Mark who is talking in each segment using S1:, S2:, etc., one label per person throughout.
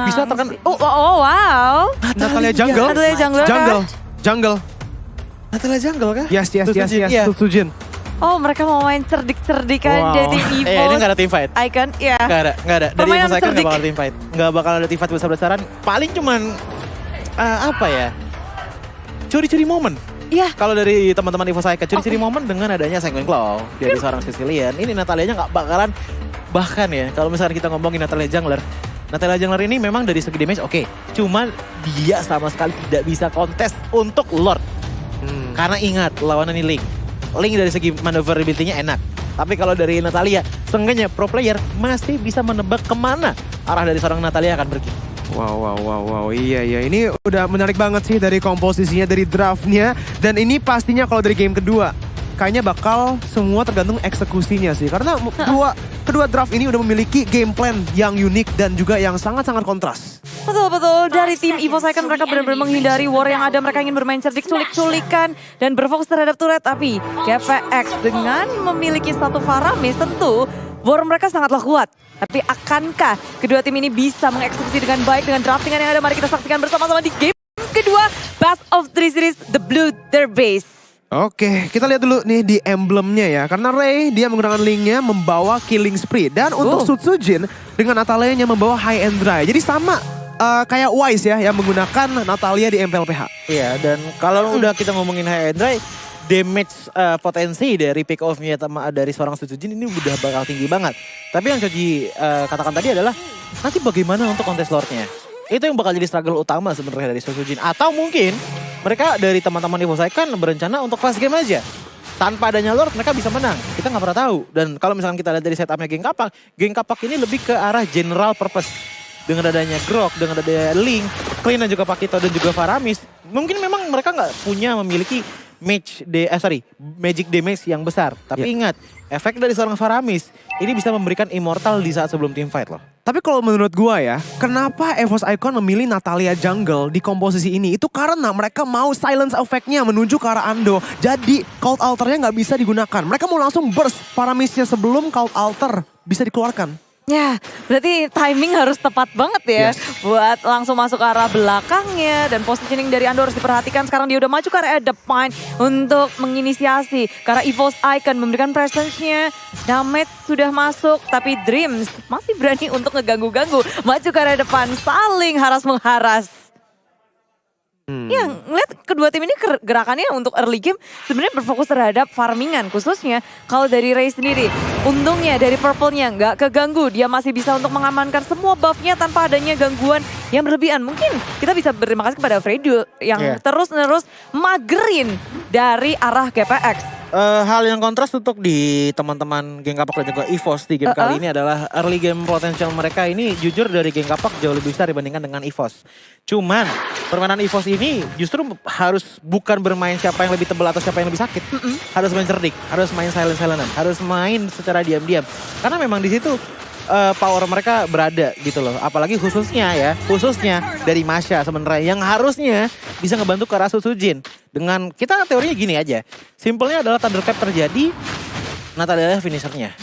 S1: Bisa terkena.
S2: Oh wow.
S3: Natalia Jungle.
S2: Natalia Jungler
S3: Jungle.
S2: kah?
S3: Jungle.
S1: Natalia Jungle kah?
S3: Yes.
S1: Iya.
S3: Sujin.
S2: Oh mereka mau main cerdik-cerdikan
S3: Wow.
S2: jadi
S1: Ini
S2: EVOS
S1: gak ada team fight.
S2: Icon. Iya.
S1: Gak ada. Dari
S2: Permainan
S1: Evo Icon
S2: cerdik.
S1: gak bakal team fight. Gak bakal ada team fight besar-besaran. Paling cuman apa ya? Curi-curi momen.
S2: Iya.
S1: Kalau dari teman-teman Evo Icon, curi-curi momen dengan adanya Sanguine Claw dari seorang Sicilian. Ini Natalianya gak bakalan, bahkan ya kalau misalnya kita ngomongin Natalia Jungler. Natalia Jungler ini memang dari segi damage oke. Cuman dia sama sekali tidak bisa kontes untuk Lord. Karena ingat lawannya ini Link dari segi maneuverability-nya enak. Tapi kalau dari Natalia, seenggaknya pro player masih bisa menebak kemana arah dari seorang Natalia akan pergi.
S3: Wow. Iya. Ini udah menarik banget sih dari komposisinya, dari draftnya. Dan ini pastinya kalau dari game kedua, kayaknya bakal semua tergantung eksekusinya sih. Karena kedua draft ini udah memiliki game plan yang unik dan juga yang sangat-sangat kontras.
S2: Betul. Dari tim EVOS Icon mereka benar-benar menghindari war yang ada. Mereka ingin bermain cerdik, culik-culikan, dan berfokus terhadap turret. Tapi GPX dengan memiliki satu Faramis tentu war mereka sangatlah kuat. Tapi akankah kedua tim ini bisa mengeksekusi dengan baik dengan draftingan yang ada? Mari kita saksikan bersama-sama di game kedua Best of 3 Series The Blue Their Base.
S3: Oke, kita lihat dulu nih di emblemnya ya. Karena Ray dia menggunakan linknya membawa Killing Spree. Dan untuk Sutsujin dengan Natalianya membawa High and Dry. Jadi sama kayak Wise ya yang menggunakan Natalia di MPLPH.
S1: Iya, dan kalau udah kita ngomongin high and dry, damage potensi dari pick off-nya dari seorang Sujin ini udah bakal tinggi banget. Tapi yang Choji katakan tadi adalah nanti bagaimana untuk kontes Lord-nya. Itu yang bakal jadi struggle utama sebenarnya dari Sujin. Atau mungkin mereka dari teman-teman EVOS Icon berencana untuk fast game aja. Tanpa adanya Lord mereka bisa menang. Kita nggak pernah tahu. Dan kalau misalkan kita lihat dari setupnya Geng Kapak ini lebih ke arah general purpose. Dengan adanya Grok, dengan adanya Link, Clean dan juga Pakito dan juga Faramis. Mungkin memang mereka nggak memiliki magic damage yang besar. Tapi ingat, efek dari seorang Faramis ini bisa memberikan immortal di saat sebelum team fight loh.
S3: Tapi kalau menurut gua ya, kenapa EVOS Icon memilih Natalia Jungle di komposisi ini? Itu karena mereka mau silence effect-nya menuju ke arah Ando. Jadi Cult Altar-nya nggak bisa digunakan. Mereka mau langsung burst Faramisnya sebelum Cult Altar bisa dikeluarkan.
S2: Ya, berarti timing harus tepat banget ya.
S3: Yes.
S2: Buat langsung masuk ke arah belakangnya. Dan positioning dari Ando harus diperhatikan. Sekarang dia udah maju ke area depan untuk menginisiasi. Karena EVOS Icon memberikan presence-nya. Damage sudah masuk, tapi Dreams masih berani untuk ngeganggu-ganggu. Maju ke area depan, saling haras-mengharas. Ya, ngeliat kedua tim ini gerakannya untuk early game sebenarnya berfokus terhadap farmingan. Khususnya kalau dari Ray sendiri. Untungnya dari Purple-nya nggak keganggu. Dia masih bisa untuk mengamankan semua buff-nya tanpa adanya gangguan yang berlebihan. Mungkin kita bisa berterima kasih kepada Fredo yang terus-menerus magerin dari arah GPX.
S1: Hal yang kontras untuk di teman-teman Geng Kapak dan juga EVOS di game kali ini adalah early game potensial mereka ini jujur dari Geng Kapak jauh lebih besar dibandingkan dengan EVOS. Cuman permainan EVOS ini justru harus bukan bermain siapa yang lebih tebal atau siapa yang lebih sakit. Harus main cerdik, harus main silent-silentan, harus main secara diam-diam. Karena memang di situ power mereka berada gitu loh. Apalagi khususnya dari Masha sebenarnya yang harusnya bisa ngebantu ke arah Sujin. Dengan kita teorinya gini aja. Simpelnya adalah Thunderclap terjadi, Natalia finishernya.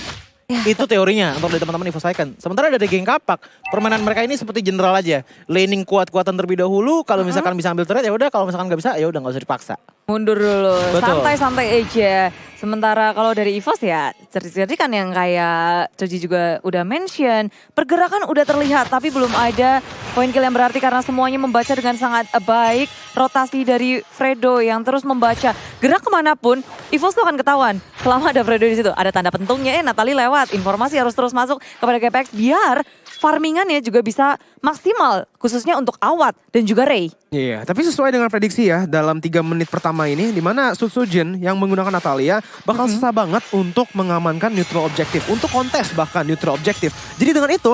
S1: Itu teorinya untuk dari teman-teman EVOS Icon. Sementara dari Geng Kapak, permainan mereka ini seperti general aja. Laning kuat-kuatan terlebih dahulu, kalau misalkan bisa ambil turret ya udah, kalau misalkan nggak bisa ya udah nggak usah dipaksa.
S2: Mundur dulu,
S1: Betul.
S2: santai-santai aja. Sementara kalau dari EVOS ya cerdik-cerdik kan yang kayak Choji juga udah mention. Pergerakan udah terlihat tapi belum ada poin kill yang berarti karena semuanya membaca dengan sangat baik. Rotasi dari Fredo yang terus membaca. Gerak kemanapun EVOS tuh akan ketahuan. Selama ada Fredo di situ ada tanda pentungnya Natali lewat. Informasi harus terus masuk kepada GPX biar farmingannya juga bisa maksimal. Khususnya untuk Awat dan juga Ray.
S3: Iya, tapi sesuai dengan prediksi ya dalam 3 menit pertama ini di mana Sujin yang menggunakan Natalia bakal susah banget untuk mengamankan neutral objektif, untuk kontes bahkan neutral objektif. Jadi dengan itu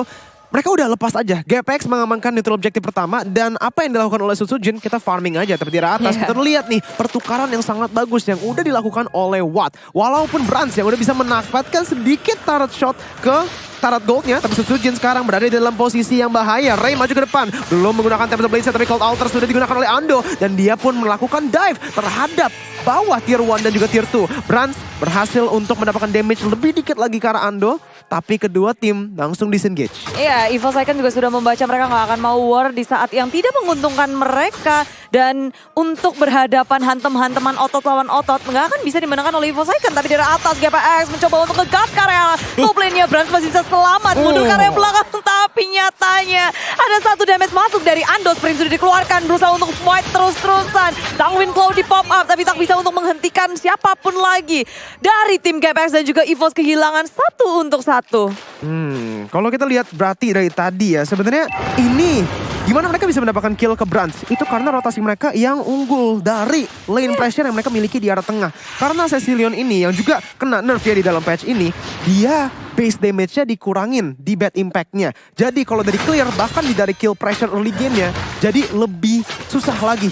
S3: mereka udah lepas aja. GPX mengamankan neutral objektif pertama dan apa yang dilakukan oleh Sujin kita farming aja tapi di atas. Kita lihat nih pertukaran yang sangat bagus yang udah dilakukan oleh Watt. Walaupun Brans yang udah bisa mendapatkan sedikit turret shot ke turret goldnya, tapi Sujin sekarang berada di dalam posisi yang bahaya. Ray maju ke depan, belum menggunakan Tempest Blaze tapi Cold Altar sudah digunakan oleh Ando dan dia pun melakukan dive terhadap bawah tier 1 dan juga tier 2. Brans berhasil untuk mendapatkan damage lebih dikit lagi ke arah Ando, tapi kedua tim langsung disengage.
S2: Iya, EVOS Icon juga sudah membaca mereka nggak akan mau war di saat yang tidak menguntungkan mereka. Dan untuk berhadapan hantem-hanteman otot lawan otot, nggak akan bisa dimenangkan oleh EVOS Icon. Tapi dari atas GPX mencoba untuk ngegas ke area top lane-nya. Brans masih bisa selamat, mundur ke area belakang. Tapi nyatanya ada satu damage masuk dari Ando. Sprint sudah dikeluarkan, berusaha untuk fight terus-terusan. Sanguine Claw di pop up, tapi tak bisa untuk menghentikan siapapun lagi. Dari tim GPX dan juga EVOS kehilangan 1-1.
S3: Kalau kita lihat berarti dari tadi ya, sebenarnya ini gimana mereka bisa mendapatkan kill ke Brans? Itu karena rotasi mereka yang unggul dari lane pressure yang mereka miliki di arah tengah. Karena Cecilion ini yang juga kena nerf ya di dalam patch ini, dia base damage-nya dikurangin di bad impact-nya. Jadi kalau dari clear, bahkan dari kill pressure early game-nya, jadi lebih susah lagi.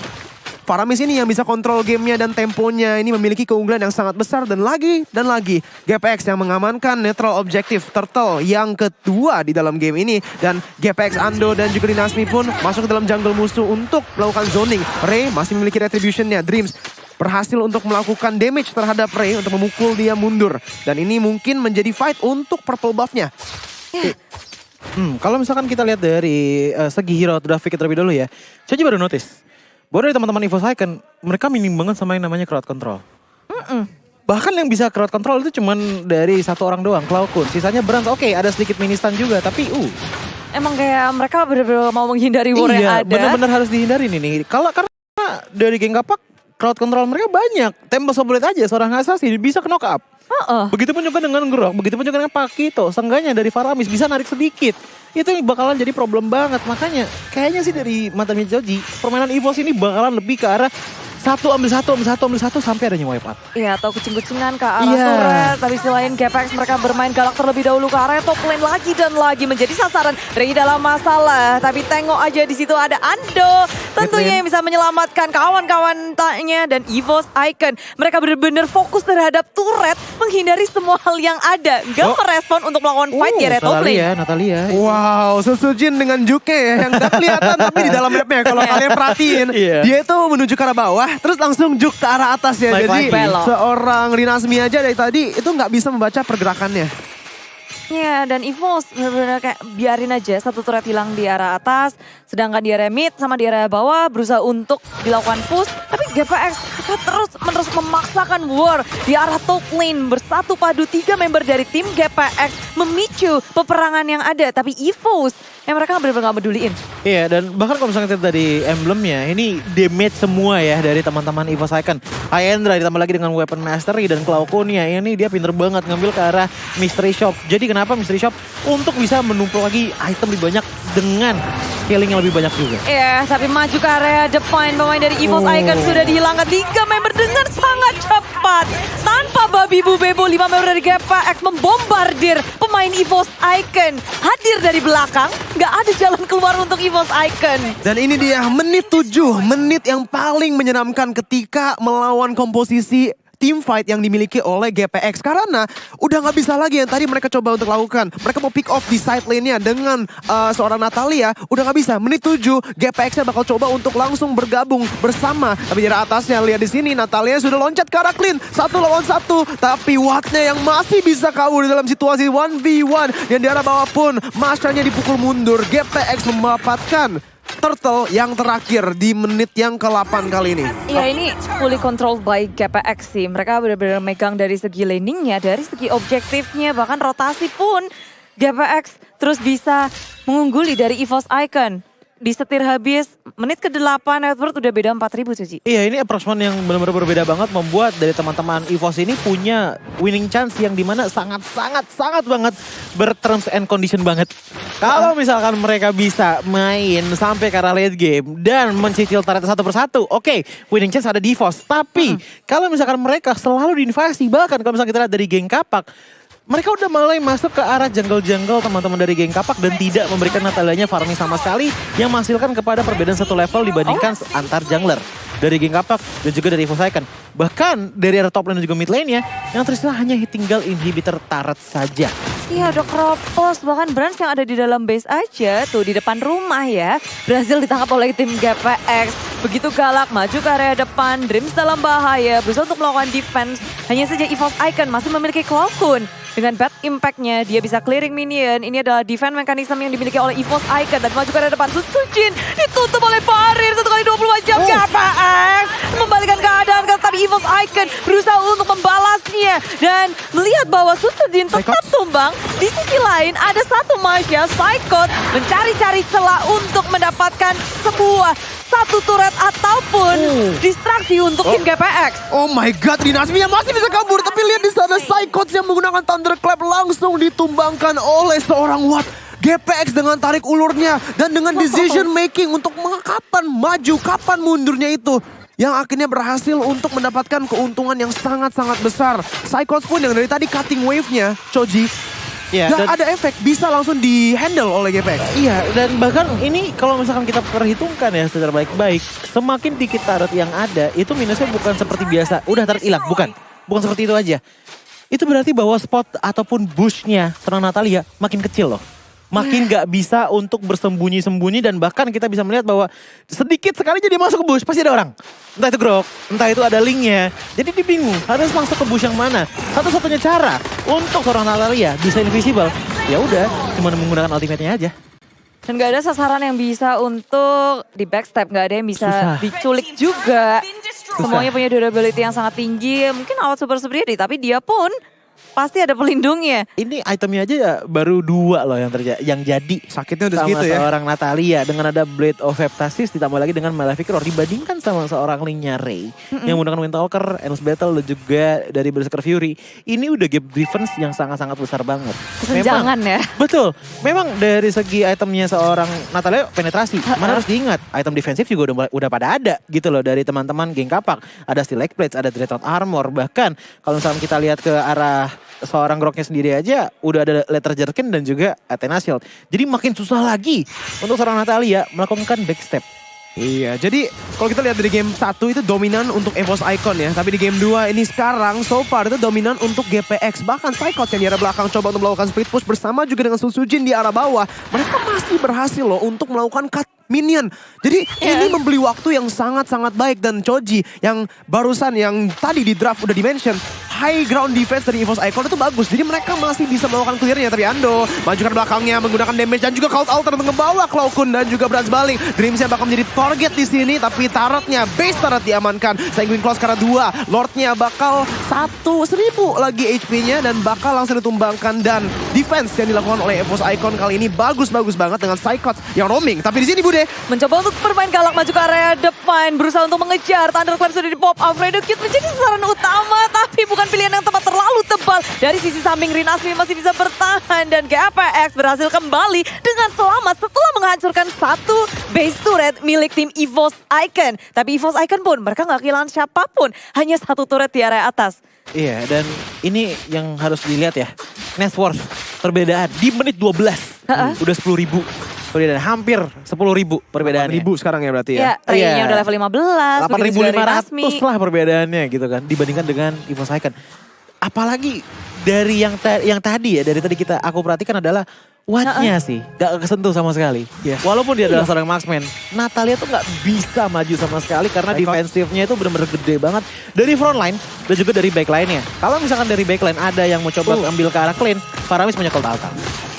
S3: Faramis ini yang bisa kontrol gamenya dan temponya ini memiliki keunggulan yang sangat besar. Dan lagi GPX yang mengamankan neutral objektif Turtle yang kedua di dalam game ini. Dan GPX, Ando dan juga Dinasmi pun masuk ke dalam jungle musuh untuk melakukan zoning. Ray masih memiliki retributionnya. Dreams berhasil untuk melakukan damage terhadap Ray untuk memukul dia mundur. Dan ini mungkin menjadi fight untuk purple buff-nya.
S1: Kalau misalkan kita lihat dari segi hero grafik terlebih dulu ya. Saya juga baru notice bahwa dari teman-teman EVOS Icon, mereka minim banget sama yang namanya crowd control. Bahkan yang bisa crowd control itu cuman dari satu orang doang, Cloudkun. Sisanya Brans, oke, ada sedikit mini stun juga, tapi
S2: Emang kayak mereka benar-benar mau menghindari war yang
S1: iya,
S2: ada.
S1: benar-benar harus dihindarin ini. Karena dari geng kapak, crowd control mereka banyak. Tempo Soblet aja, seorang assassin bisa ke knock up. Begitupun juga dengan Grok, begitupun juga dengan Pakito. Seenggaknya dari Faramis bisa narik sedikit. Itu yang bakalan jadi problem banget. Makanya kayaknya sih dari mata Joji, permainan EVOS ini bakalan lebih ke arah ambil satu sampai adanya wipe out.
S2: Iya, atau kucing-kucingan ke arah turret. Tapi selain GPX mereka bermain galak terlebih dahulu ke arah top lane lagi dan lagi menjadi sasaran. Ray dalam masalah, tapi tengok aja di situ ada Ando. Tentunya yang bisa menyelamatkan kawan-kawan tanya dan EVOS Icon. Mereka benar-benar fokus terhadap turret, menghindari semua hal yang ada. Gak merespon untuk melakukan fight di area top lane.
S1: Natalia.
S3: Wow, Susujin dengan Juke ya, yang gak kelihatan tapi di dalam mapnya. Kalau kalian perhatiin, dia itu menuju ke arah bawah, terus langsung juk ke arah atas ya. Jadi seorang Linasmi aja dari tadi itu nggak bisa membaca pergerakannya.
S2: Ya, dan EVOS benar-benar kayak biarin aja satu turret hilang di arah atas, sedangkan di area mid sama di area bawah berusaha untuk dilakukan push. Tapi GPX terus-menerus memaksakan war di arah top lane. Bersatu padu 3 member dari tim GPX memicu peperangan yang ada. Tapi EVOS yang mereka benar-benar gak peduliin.
S1: Iya, dan bahkan kalau misalnya kita dari emblemnya, ini damage semua ya dari teman-teman EVOS Icon. Hyendra ditambah lagi dengan Weapon Mastery dan Cloudkun ya, ini dia pinter banget ngambil ke arah Mystery Shop. Jadi kenapa Mystery Shop? Untuk bisa menumpuk lagi item lebih banyak dengan scaling yang lebih banyak juga.
S2: Iya, tapi maju ke area depan pemain dari EVOS Icon sudah dihilangkan 3 member dengan sangat cepat. Tanpa babi bu bebo, 5 member dari GPX membombardir pemain EVOS Icon. Hadir dari belakang, nggak ada jalan keluar untuk EVOS Icon.
S3: Dan ini dia menit 7, menit yang paling menyeramkan ketika melawan komposisi team fight yang dimiliki oleh GPX. Karena udah gak bisa lagi yang tadi mereka coba untuk lakukan. Mereka mau pick off di side lane-nya dengan seorang Natalia. Udah gak bisa. Menit 7, GPX-nya bakal coba untuk langsung bergabung bersama. Tapi dari atasnya, lihat di sini Natalia sudah loncat ke arah clean. 1 lawan 1. Tapi Wattnya yang masih bisa kabur di dalam situasi 1v1. Dan di arah bawah pun, Masanya dipukul mundur. GPX mendapatkan Turtle yang terakhir di menit yang ke-8 kali ini.
S2: Ya, ini fully controlled by GPX sih. Mereka benar-benar megang dari segi laningnya, dari segi objektifnya, bahkan rotasi pun GPX terus bisa mengungguli dari EVOS Icon. Disetir habis menit ke-8 Edward udah beda 4.000 Cuci.
S1: Iya, ini approachment yang benar-benar berbeda banget membuat dari teman-teman EVOS ini punya winning chance yang dimana sangat banget berterms and condition banget. Kalau misalkan mereka bisa main sampai ke arah late game dan mencicil turret satu persatu, oke, winning chance ada di EVOS. Tapi kalau misalkan mereka selalu diinvasi, bahkan kalau misalkan kita lihat dari geng kapak, mereka udah mulai masuk ke arah jungle-jungle teman-teman dari geng kapak dan tidak memberikan Natalianya farming sama sekali yang menghasilkan kepada perbedaan satu level dibandingkan antar jungler dari geng kapak dan juga dari EVOS Icon. Bahkan dari arah top lane dan juga mid lane-nya yang tersisa hanya tinggal inhibitor turret saja.
S2: Iya, udah kropos. Bahkan Brans yang ada di dalam base aja tuh di depan rumah ya, berhasil ditangkap oleh tim GPX. Begitu galak maju ke area depan, Dreams dalam bahaya, berusaha untuk melakukan defense. Hanya saja EVOS Icon masih memiliki Cloudkun. Dengan bad impact-nya, dia bisa clearing minion. Ini adalah defense mechanism yang dimiliki oleh EVOS Icon. Dan maju ke arah depan, Sutsujin ditutup oleh Farir 1 kali 24 jam. GPX membalikan keadaan, tapi EVOS Icon berusaha untuk membalasnya. Dan melihat bahwa Sutsujin tetap tumbang. Di sisi lain, ada satu Masya, Psychot mencari-cari celah untuk mendapatkan satu turret ataupun distraksi untuk tim GPX.
S3: Oh my god, Dinasmi yang masih bisa kabur. Tapi lihat di sana Psychots yang menggunakan Thunderclap langsung ditumbangkan oleh seorang Watt. GPX dengan tarik ulurnya dan dengan decision making untuk kapan maju, kapan mundurnya itu. Yang akhirnya berhasil untuk mendapatkan keuntungan yang sangat-sangat besar. Psychots pun yang dari tadi cutting wave-nya, Choji.
S1: Ya,
S3: Gak ada efek, bisa langsung di-handle oleh GPX.
S1: Iya, dan bahkan ini kalau misalkan kita perhitungkan ya secara baik-baik, semakin dikit turret yang ada, itu minusnya bukan seperti biasa. Udah turret hilang, bukan seperti itu aja. Itu berarti bahwa spot ataupun bush-nya seorang Natalia makin kecil loh. Makin gak bisa untuk bersembunyi-sembunyi dan bahkan kita bisa melihat bahwa sedikit sekali jadi masuk ke bush, pasti ada orang. Entah itu Grok, entah itu ada linknya. Jadi dia bingung harus masuk ke bush yang mana. Satu-satunya cara untuk seorang Natalia bisa invisible, ya udah cuma menggunakan ultimate-nya aja.
S2: Dan gak ada sasaran yang bisa untuk di backstab, gak ada yang bisa diculik juga. Semuanya punya durability yang sangat tinggi, mungkin awal super seperti tapi dia pun pasti ada pelindungnya.
S1: Ini itemnya aja ya baru 2 loh yang jadi.
S3: Sakitnya udah
S1: sama
S3: segitu ya.
S1: seorang Natalia dengan ada Blade of Heptasis ditambah lagi dengan Malefic Roar dibandingkan sama seorang Linknya Ray yang menggunakan Windtalker, Endless Battle dan juga dari Berserker Fury. Ini udah gap difference yang sangat-sangat besar banget.
S2: Kesenjangan ya.
S1: Betul. Memang dari segi itemnya seorang Natalia penetrasi. Mana harus diingat, item defensif juga udah pada ada gitu loh dari teman-teman geng kapak. Ada Steel Leg Plates, ada Dreadnought Armor. Bahkan kalau misalnya kita lihat ke arah seorang Groknya sendiri aja udah ada Letter Jerkin dan juga Athena Shield. Jadi makin susah lagi untuk seorang Natalia melakukan backstep.
S3: Iya, jadi kalau kita lihat dari game 1 itu dominan untuk EVOS Icon ya. Tapi di game 2 ini sekarang so far itu dominan untuk GPX. Bahkan Psychots yang di arah belakang coba untuk melakukan split push bersama juga dengan Sutsujin di arah bawah. Mereka masih berhasil loh untuk melakukan cut minion. Jadi ini membeli waktu yang sangat-sangat baik. Dan Choji yang barusan yang tadi di draft udah di-mention, high ground defense dari EVOS Icon itu bagus. Jadi mereka masih bisa melakukan clearnya. Tapi Ando majukan belakangnya menggunakan damage dan juga Cloud Altar untuk ngebawa Claw Kun dan juga Branch Baling. Dreamsnya bakal menjadi target di sini. Tapi turretnya, base turret diamankan. Sanguine Claws karena 2. Lordnya bakal 1000 lagi HP-nya dan bakal langsung ditumbangkan. Dan defense yang dilakukan oleh EVOS Icon kali ini bagus-bagus banget dengan Psychots yang roaming. Tapi di sini Bude,
S2: mencoba untuk bermain galak maju ke area depan, berusaha untuk mengejar. Thunderclap sudah di pop up, Fredo Cute menjadi sasaran utama, tapi bukan pilihan yang tepat, terlalu tebal. Dari sisi samping Rinasmi masih bisa bertahan dan GPX berhasil kembali dengan selamat setelah menghancurkan satu base turret milik tim EVOS Icon. Tapi EVOS Icon pun mereka nggak kehilangan siapapun, hanya satu turret di area atas.
S1: Iya, dan ini yang harus dilihat ya. Net worth perbedaan di menit 12 udah 10.000. Perbedaan hampir 10.000 perbedaannya.
S3: 4.000 sekarang ya berarti ya.
S2: Ya, Ray-nya udah level 15,
S1: 8.500 lah perbedaannya gitu kan. Dibandingkan dengan EVOS Icon. Apalagi dari yang tadi ya, dari tadi aku perhatikan adalah Watt-nya sih gak kesentuh sama sekali. Walaupun dia adalah seorang marksman, Natalia tuh gak bisa maju sama sekali karena defensifnya itu benar-benar gede banget. Dari frontline dan juga dari backline-nya. Kalau misalkan dari backline ada yang mau coba ambil ke arah clean, Faramis punya Cold Altar.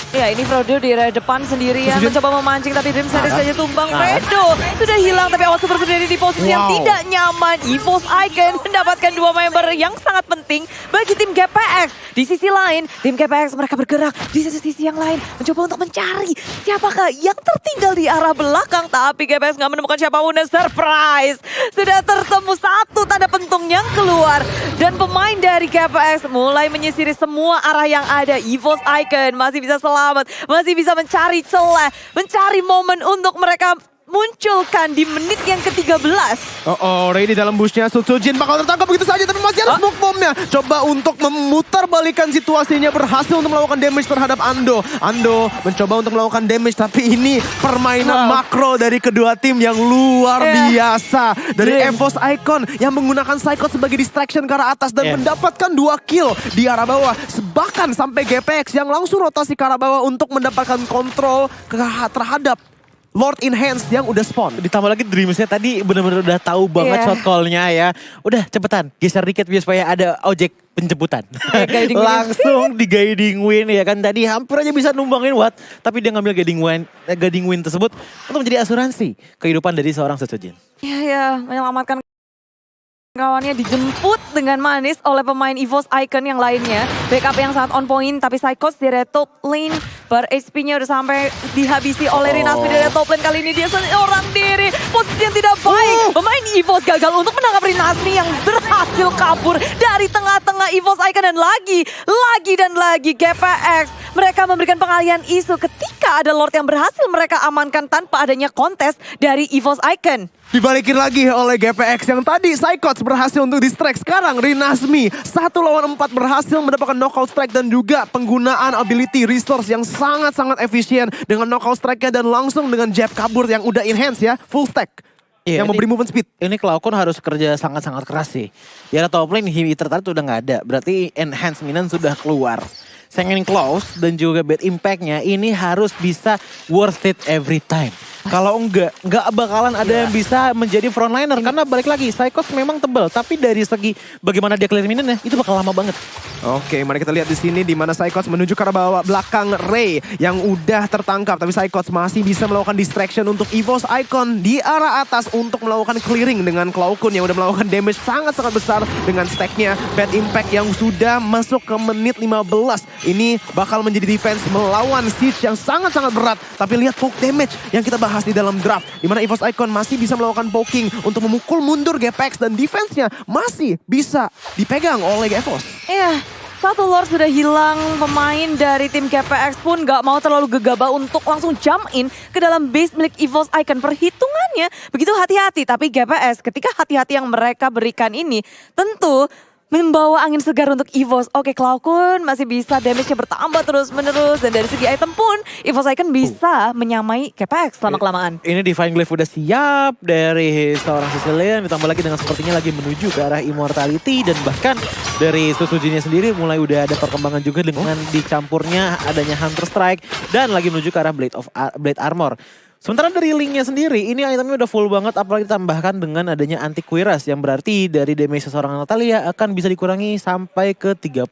S2: Ya, ini Frodo di area depan sendirian mencoba memancing tapi Dream Series saja tumbang. Fredo sudah hilang tapi awal super sendiri di posisi yang tidak nyaman. EVOS Icon mendapatkan 2 member yang sangat penting bagi tim GPX. Di sisi lain, tim GPX mereka bergerak di sisi yang lain mencoba untuk mencari siapakah yang tertinggal di arah belakang. Tapi GPX nggak menemukan siapapun dan surprise. Sudah tertemu satu tanda pentung yang keluar. Dan pemain dari GPX mulai menyisiri semua arah yang ada. EVOS Icon masih bisa selamat, masih bisa mencari celah, mencari momen untuk mereka munculkan di menit yang ke-13.
S3: Ray di dalam bushnya, Sutsujin bakal tertangkap begitu saja tapi masih ada smoke bomb-nya. Coba untuk memutar balikan situasinya, berhasil untuk melakukan damage terhadap Ando. Ando mencoba untuk melakukan damage tapi ini permainan makro dari kedua tim yang luar biasa. Dari EVOS Icon yang menggunakan Psychots sebagai distraction ke arah atas dan mendapatkan 2 kill di arah bawah. Bahkan sampai GPX yang langsung rotasi ke arah bawah untuk mendapatkan kontrol terhadap Lord Enhanced yang udah spawn.
S1: Ditambah lagi Dreams-nya tadi bener-bener udah tahu banget
S2: Iya.
S1: shot call-nya ya. Udah cepetan, geser dikit biar supaya ada ojek penjemputan.
S2: guiding win.
S1: Langsung di guiding win ya kan. Tadi hampir aja bisa numbangin Watt. Tapi dia ngambil guiding win tersebut untuk menjadi asuransi kehidupan dari seorang Sutsujin.
S2: Ya, menyelamatkan kawannya dijemput dengan manis oleh pemain EVOS Icon yang lainnya. Backup yang sangat on point, tapi Psychos dari top lane per HP-nya udah sampai dihabisi oleh Rinasmi dari top lane. Kali ini dia seorang diri, posisi yang tidak baik. Pemain EVOS gagal untuk menangkap Rinasmi yang berhasil kabur dari tengah-tengah EVOS Icon. Dan lagi GPX. Mereka memberikan pengalihan isu ketika ada Lord yang berhasil mereka amankan tanpa adanya kontes dari EVOS Icon.
S3: Dibalikin lagi oleh GPX yang tadi Psychots berhasil untuk di-strike. Sekarang Rinasmi 1 lawan 4 berhasil mendapatkan knockout strike dan juga penggunaan ability resource yang sangat-sangat efisien dengan knockout strike-nya dan langsung dengan jab kabur yang udah enhance ya, full stack.
S1: Iya,
S3: Yang memberi movement speed.
S1: Ini Cloudcon harus kerja sangat-sangat keras sih. Ya top lane Hitter tadi udah nggak ada. Berarti enhance minion sudah keluar. Sengin close dan juga bad impact-nya ini harus bisa worth it every time. Kalau enggak bakalan ada yang bisa menjadi frontliner. Karena balik lagi, Psychos memang tebal. Tapi dari segi bagaimana dia clear minionnya, itu bakal lama banget.
S3: Oke, mari kita lihat di sini di mana Psychots menuju ke arah bawah belakang Ray yang udah tertangkap. Tapi Psychots masih bisa melakukan distraction untuk EVOS Icon di arah atas untuk melakukan clearing dengan Cloudcon yang udah melakukan damage sangat-sangat besar dengan stacknya. Bad impact yang sudah masuk ke menit 15. Ini bakal menjadi defense melawan Siege yang sangat-sangat berat. Tapi lihat poke damage yang kita bahas di dalam draft. Di mana EVOS Icon masih bisa melakukan poking untuk memukul mundur GPX dan defense-nya masih bisa dipegang oleh EVOS.
S2: Iya, satu Lord sudah hilang. Pemain dari tim GPX pun gak mau terlalu gegabah untuk langsung jump in ke dalam base milik EVOS Icon. Perhitungannya begitu hati-hati. Tapi GPX ketika hati-hati yang mereka berikan ini tentu membawa angin segar untuk EVOS. Oke, Cloudcon masih bisa damage-nya bertambah terus-menerus. Dan dari segi item pun, EVOS Icon bisa menyamai GPX lama-kelamaan.
S1: Ini Divine Glaive udah siap dari seorang Sicilian. Ditambah lagi dengan sepertinya lagi menuju ke arah Immortality. Dan bahkan dari Sutsujinnya sendiri mulai udah ada perkembangan juga dengan dicampurnya adanya Hunter Strike. Dan lagi menuju ke arah Blade Armor. Sementara dari Link-nya sendiri, ini itemnya udah full banget, apalagi ditambahkan dengan adanya anti-Quiras, yang berarti dari damage seseorang Natalia akan bisa dikurangi sampai ke 30%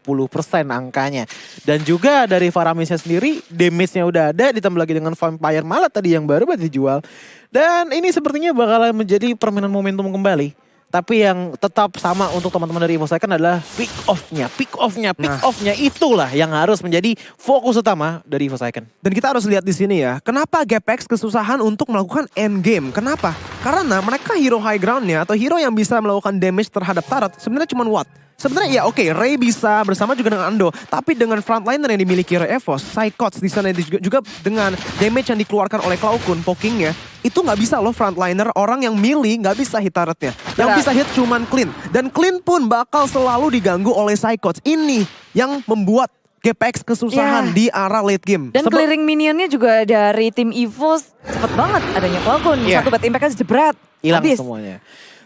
S1: angkanya. Dan juga dari Faramisnya sendiri, damage-nya udah ada, ditambah lagi dengan Vampire Mallet tadi yang baru banget dijual. Dan ini sepertinya bakalan menjadi permainan momentum kembali. Tapi yang tetap sama untuk teman-teman dari EVOS Icon adalah pick off-nya itulah yang harus menjadi fokus utama dari EVOS Icon.
S3: Dan kita harus lihat di sini ya, kenapa GPX kesusahan untuk melakukan end game? Kenapa? Karena mereka hero high ground-nya atau hero yang bisa melakukan damage terhadap turret sebenarnya cuma Watt. Sebenarnya ya oke, Ray bisa bersama juga dengan Ando, tapi dengan frontliner yang dimiliki oleh EVOS, Psychots di sana juga dengan damage yang dikeluarkan oleh Cloudcon, pokingnya itu nggak bisa loh frontliner, orang yang melee nggak bisa hit turretnya. Yang bisa hit cuman Clean, dan Clean pun bakal selalu diganggu oleh Psychots. Ini yang membuat GPX kesusahan di arah late game.
S2: Dan clearing minionnya juga dari tim EVOS cepet banget adanya Cloudcon. Satu bad impact-nya jebret.
S1: Hilang
S2: Habis.
S1: semuanya.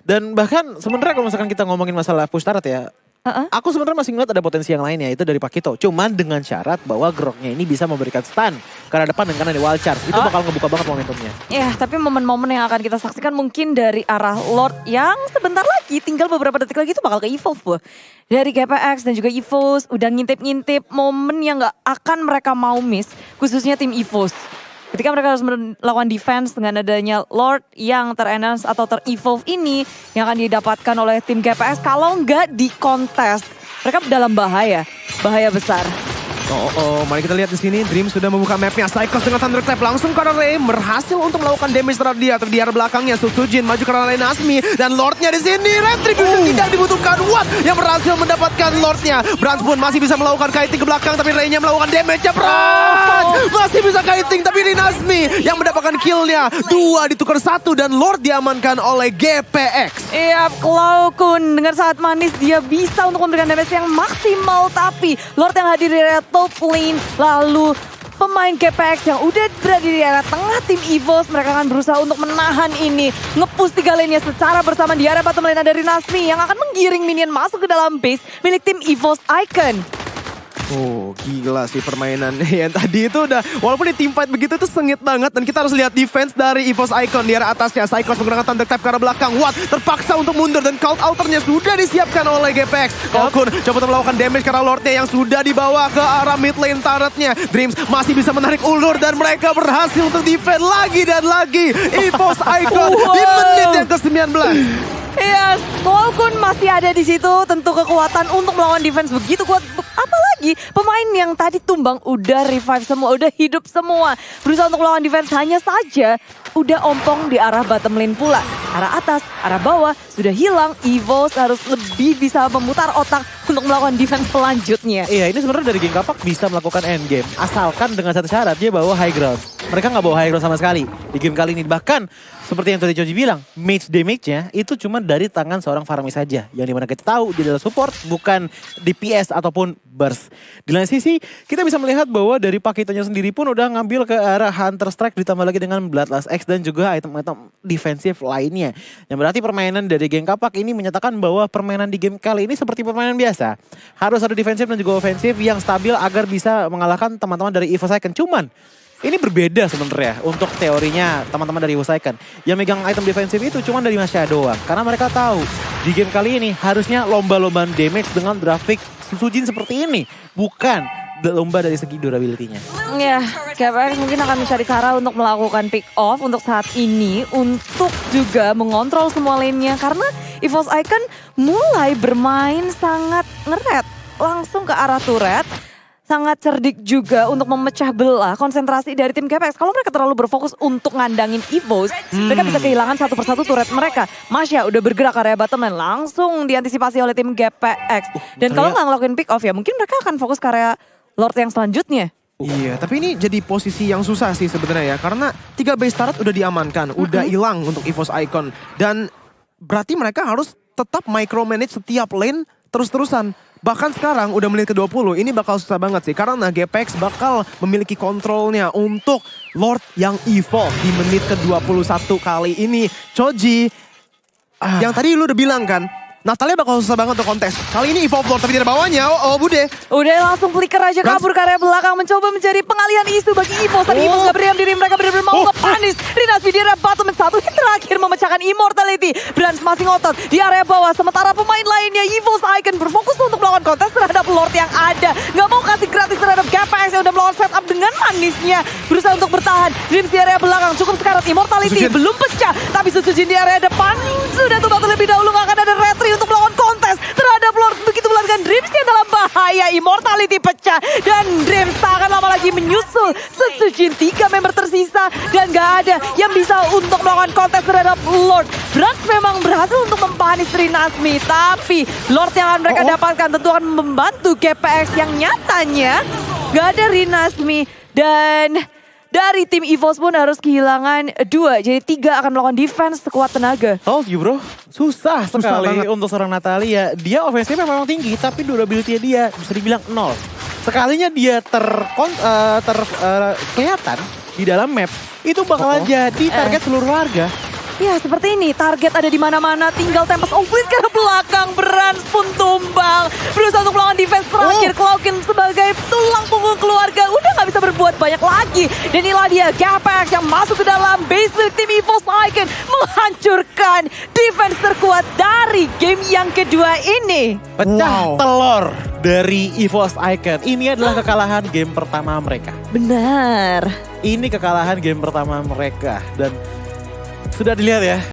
S1: Dan bahkan sebenarnya kalau misalkan kita ngomongin masalah push turret ya, aku sebenarnya masih ngeliat ada potensi yang lainnya, itu dari Pakito. Cuman dengan syarat bahwa Groknya ini bisa memberikan stun ke arah depan dengan ada wild charge. Itu bakal ngebuka banget momentumnya.
S2: Ya, tapi momen-momen yang akan kita saksikan mungkin dari arah Lord yang sebentar lagi, tinggal beberapa detik lagi itu bakal ke evolve. Dari GPX dan juga EVOS udah ngintip-ngintip momen yang gak akan mereka mau miss, khususnya tim EVOS. Ketika mereka harus melakukan defense dengan adanya Lord yang ter-enhance atau ter-evolve ini yang akan didapatkan oleh tim GPX kalau nggak di kontes. Mereka dalam bahaya besar.
S3: Mari kita lihat di sini. Dream sudah membuka mapnya. Psychos dengan Thunderclap langsung ke arah Ray, berhasil untuk melakukan damage terhadap dia. Di arah belakangnya Sutsujin maju ke arah Rinasmi dan Lordnya di sini. Retribution tidak dibutuhkan. Watt yang berhasil mendapatkan Lordnya. Brans pun masih bisa melakukan kiting ke belakang, tapi Ray-nya melakukan damage-nya. Brans masih bisa kiting, tapi Rinasmi yang mendapatkan kill-nya. 2 ditukar 1 dan Lord diamankan oleh GPX.
S2: Iya, Cloudcon dengan sangat manis dia bisa untuk memberikan damage yang maksimal, tapi Lord yang hadir di top lane, lalu pemain GPX yang udah berada di area tengah tim EVOS, mereka akan berusaha untuk menahan ini, nge-push 3 lane-nya secara bersama. Di area bottom lane ada Rinasmi yang akan menggiring minion masuk ke dalam base milik tim EVOS Icon.
S3: Oh gila sih permainannya ya. Tadi itu udah, walaupun di team fight begitu itu sengit banget. Dan kita harus lihat defense dari EVOS Icon di arah atasnya. Cyclops menggunakan Thunder Tap ke arah belakang. Watt terpaksa untuk mundur dan Cult Outernya sudah disiapkan oleh GPX. Kalkun coba untuk melakukan damage ke arah Lordnya yang sudah dibawa ke arah mid lane turretnya. Dreams masih bisa menarik ulur dan mereka berhasil untuk defend lagi dan lagi. EVOS Icon di menit yang ke-19.
S2: Yes, Kalkun masih ada di situ. Tentu kekuatan untuk melawan defense begitu kuat. Apalagi pemain yang tadi tumbang udah revive semua, udah hidup semua. Berusaha untuk melawan defense, hanya saja udah ompong di arah bottom lane pula. Arah atas, arah bawah sudah hilang. EVOS harus lebih bisa memutar otak untuk melakukan defense selanjutnya.
S1: Iya, ini sebenarnya dari Geng Kapak bisa melakukan end game. Asalkan dengan satu syarat, dia bawa high ground. Mereka nggak bawa high ground sama sekali di game kali ini. Bahkan seperti yang tadi Choji bilang, mage damage-nya itu cuma dari tangan seorang Farmi saja. Yang dimana kita tahu dia adalah support, bukan DPS ataupun burst. Di lain sisi, kita bisa melihat bahwa dari Pakitonya sendiri pun udah ngambil ke arah Hunter Strike ditambah lagi dengan Bloodlust X dan juga item-item defensif lainnya. Yang berarti permainan dari Geng Kapak ini menyatakan bahwa permainan di game kali ini seperti permainan biasa. Harus ada defensif dan juga ofensif yang stabil agar bisa mengalahkan teman-teman dari EVOS Icon. Cuman ini berbeda sebenarnya untuk teorinya teman-teman dari EVOS Icon. Yang megang item defensif itu cuma dari Masya doang. Karena mereka tahu di game kali ini harusnya lomba-lombaan damage dengan grafik Susujin seperti ini. Bukan lomba dari segi durability-nya.
S2: Ya, GPX mungkin akan mencari cara untuk melakukan pick off untuk saat ini. Untuk juga mengontrol semua lane-nya. Karena EVOS Icon mulai bermain sangat ngeret. Langsung ke arah turret. Sangat cerdik juga untuk memecah belah konsentrasi dari tim GPX. Kalau mereka terlalu berfokus untuk ngandangin EVOS, mereka bisa kehilangan satu persatu turret mereka. Masya udah bergerak area bottom lane, langsung diantisipasi oleh tim GPX. Dan kalau nggak ngelakuin pick off ya mungkin mereka akan fokus ke area Lord yang selanjutnya.
S3: Iya, tapi ini jadi posisi yang susah sih sebenarnya ya. Karena 3 base turret udah diamankan, udah hilang untuk EVOS Icon. Dan berarti mereka harus tetap micromanage setiap lane terus-terusan. Bahkan sekarang udah menit ke-20, ini bakal susah banget sih. Karena GPX bakal memiliki kontrolnya untuk Lord yang evolve di menit ke-21 kali ini. Choji, yang tadi lu udah bilang kan, Natalia bakal susah banget untuk kontes. Kali ini evolve Lord, tapi tidak bawahnya. Oh Bude.
S2: Udah langsung flicker aja kabur ke area belakang. Mencoba mencari pengalihan isu bagi EVOS. Tapi EVOS gak berdiam diri, mereka benar-benar mau ngepanis. Rinasvi di area bottom satu hit terakhir memecahkan Immortality. Brans masih ngotot di area bawah. Sementara pemain lainnya EVOS Icon berfokus untuk melawan kontes terhadap Lord yang ada. Gak mau kasih gratis terhadap GPX yang udah melawan setup dengan manisnya. Berusaha untuk bertahan. Dreams di area belakang cukup sekarat. Immortality belum pecah. Tapi Susujin di area depan sudah tuh lebih dahulu. Gak akan ada retri untuk melawan kontes terhadap Lord. Begitu melarikan Dreams yang dalam bahaya. Immortality pecah. Dan Dreams tak akan lama lagi menyusul Susujin. 3 member tersisa. Dan gak ada yang bisa untuk melawan kontes terhadap Lord. Brans memang berhasil untuk mempanis Rinasmi. Tapi Lord yang akan mereka dapatkan tentu akan membantu GPX yang nyatanya gak ada Rinasmi. Dan dari tim EVOS pun harus kehilangan 2. Jadi 3 akan melakukan defense sekuat tenaga.
S1: Told you bro, susah sekali
S3: banget
S1: untuk seorang Natalia. Dia ofensifnya memang tinggi, tapi durability dia bisa dibilang 0. Sekalinya dia kelihatan di dalam map, itu bakal jadi target seluruh warga.
S2: Ya seperti ini, target ada di mana-mana, tinggal Tempest Oblid ke belakang, Brans pun tumbang. Berusaha untuk melawan defense terakhir, Cloakin sebagai tulang punggung keluarga, udah gak bisa berbuat banyak lagi. Dan inilah dia, GPX yang masuk ke dalam base milik tim EVOS Icon, menghancurkan defense terkuat dari game yang kedua ini.
S1: Pecah telur dari EVOS Icon. Ini adalah kekalahan game pertama mereka.
S2: Benar.
S1: Ini kekalahan game pertama mereka. Dan sudah dilihat ya,